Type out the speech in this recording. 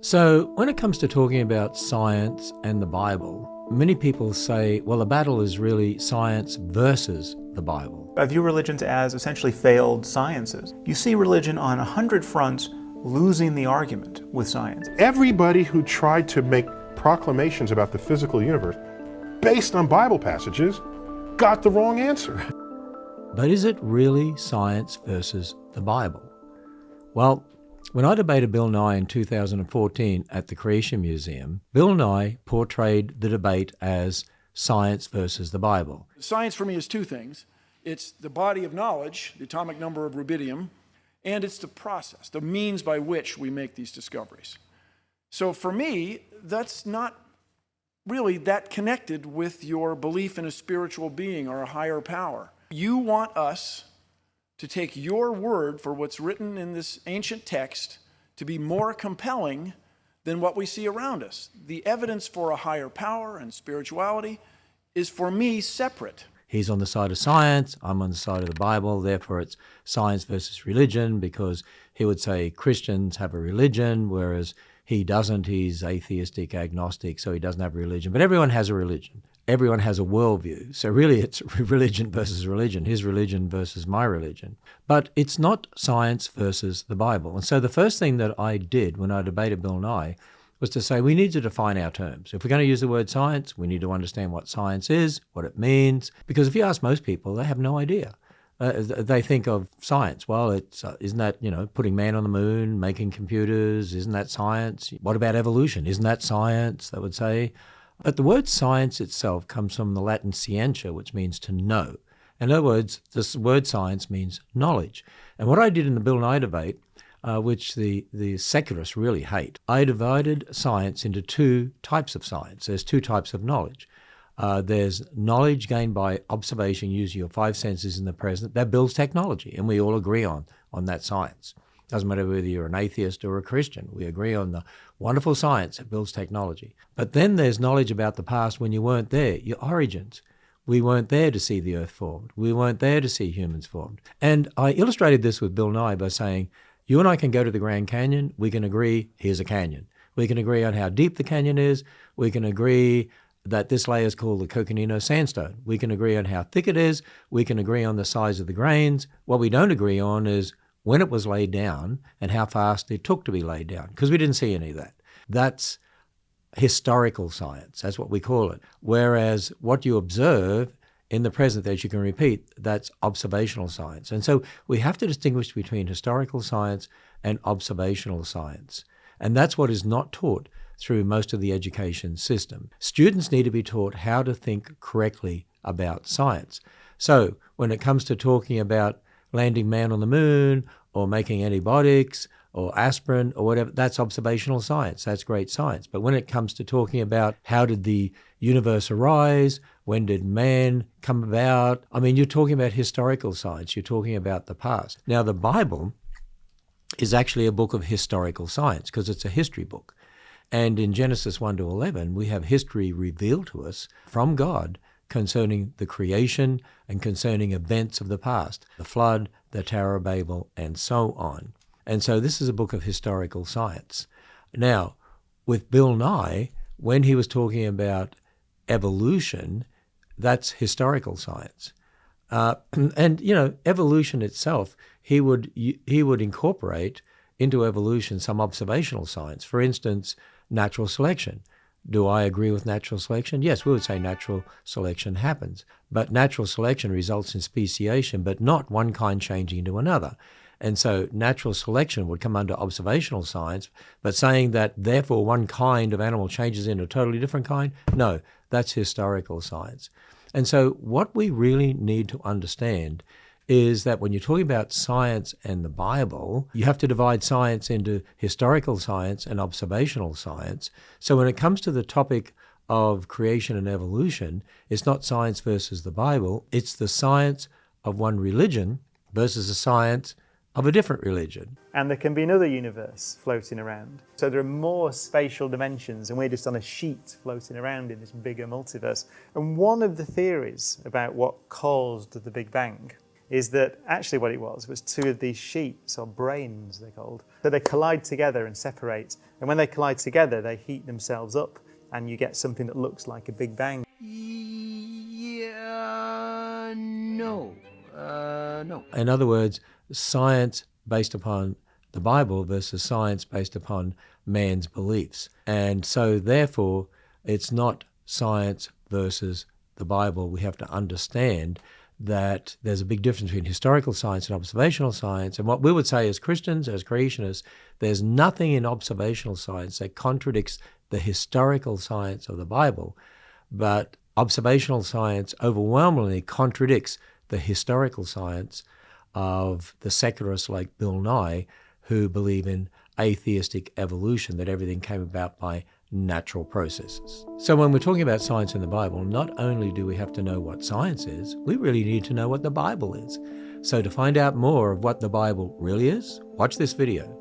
So, when it comes to talking about science and the Bible, many people say, well, the battle is really science versus the Bible. I view religions as essentially failed sciences. You see religion on 100 fronts losing the argument with science. Everybody who tried to make proclamations about the physical universe based on Bible passages got the wrong answer. But is it really science versus the Bible? Well, when I debated Bill Nye in 2014 at the Creation Museum, Bill Nye portrayed the debate as science versus the Bible. Science for me is two things. It's the body of knowledge, the atomic number of rubidium, and it's the process, the means by which we make these discoveries. So for me, that's not really that connected with your belief in a spiritual being or a higher power. You want us to take your word for what's written in this ancient text to be more compelling than what we see around us. The evidence for a higher power and spirituality is, for me, separate. He's on the side of science, I'm on the side of the Bible, therefore it's science versus religion, because he would say Christians have a religion, whereas he doesn't. He's atheistic, agnostic, so he doesn't have a religion. But everyone has a religion. Everyone has a worldview. So really it's religion versus religion, his religion versus my religion. But it's not science versus the Bible. And so the first thing that I did when I debated Bill Nye was to say we need to define our terms. If we're going to use the word science, we need to understand what science is, what it means. Because if you ask most people, they have no idea. They think of science. Well, it's isn't that, putting man on the moon, making computers, isn't that science? What about evolution? Isn't that science, they would say. But the word science itself comes from the Latin scientia, which means to know. In other words, this word science means knowledge. And what I did in the Bill Nye debate, which the secularists really hate, I divided science into two types of science. There's two types of knowledge. There's knowledge gained by observation using your five senses in the present. That builds technology, and we all agree on that science. Doesn't matter whether you're an atheist or a Christian. We agree on the wonderful science that builds technology. But then there's knowledge about the past when you weren't there, your origins. We weren't there to see the earth formed. We weren't there to see humans formed. And I illustrated this with Bill Nye by saying, you and I can go to the Grand Canyon. We can agree, here's a canyon. We can agree on how deep the canyon is. We can agree that this layer is called the Coconino Sandstone. We can agree on how thick it is. We can agree on the size of the grains. What we don't agree on is when it was laid down and how fast it took to be laid down, because we didn't see any of that. That's historical science. That's what we call it. Whereas what you observe in the present that you can repeat, that's observational science. And so we have to distinguish between historical science and observational science. And that's what is not taught through most of the education system. Students need to be taught how to think correctly about science. So when it comes to talking about landing man on the moon or making antibiotics or aspirin or whatever, that's observational science. That's great science. But when it comes to talking about how did the universe arise, when did man come about, you're talking about historical science. You're talking about the past. Now, the Bible is actually a book of historical science because it's a history book. And in Genesis 1 to 11, we have history revealed to us from God concerning the creation and concerning events of the past, the flood, the Tower of Babel, and so on. And so this is a book of historical science. Now, with Bill Nye, when he was talking about evolution, that's historical science. Evolution itself, he would incorporate into evolution some observational science. For instance, natural selection. Do I agree with natural selection? Yes, we would say natural selection happens. But natural selection results in speciation, but not one kind changing into another. And so natural selection would come under observational science, but saying that therefore one kind of animal changes into a totally different kind, no, that's historical science. And so what we really need to understand is that when you're talking about science and the Bible, you have to divide science into historical science and observational science. So when it comes to the topic of creation and evolution, it's not science versus the Bible, it's the science of one religion versus the science of a different religion. And there can be another universe floating around. So there are more spatial dimensions, and we're just on a sheet floating around in this bigger multiverse. And one of the theories about what caused the Big Bang is that actually what it was two of these sheets, or brains they're called. So they collide together and separate. And when they collide together, they heat themselves up, and you get something that looks like a Big Bang. No. In other words, science based upon the Bible versus science based upon man's beliefs. And so therefore, it's not science versus the Bible. We have to understand that there's a big difference between historical science and observational science. And what we would say as Christians, as creationists, there's nothing in observational science that contradicts the historical science of the Bible, but observational science overwhelmingly contradicts the historical science of the secularists like Bill Nye, who believe in atheistic evolution, that everything came about by natural processes. So when we're talking about science in the Bible, not only do we have to know what science is, we really need to know what the Bible is. So to find out more of what the Bible really is, watch this video.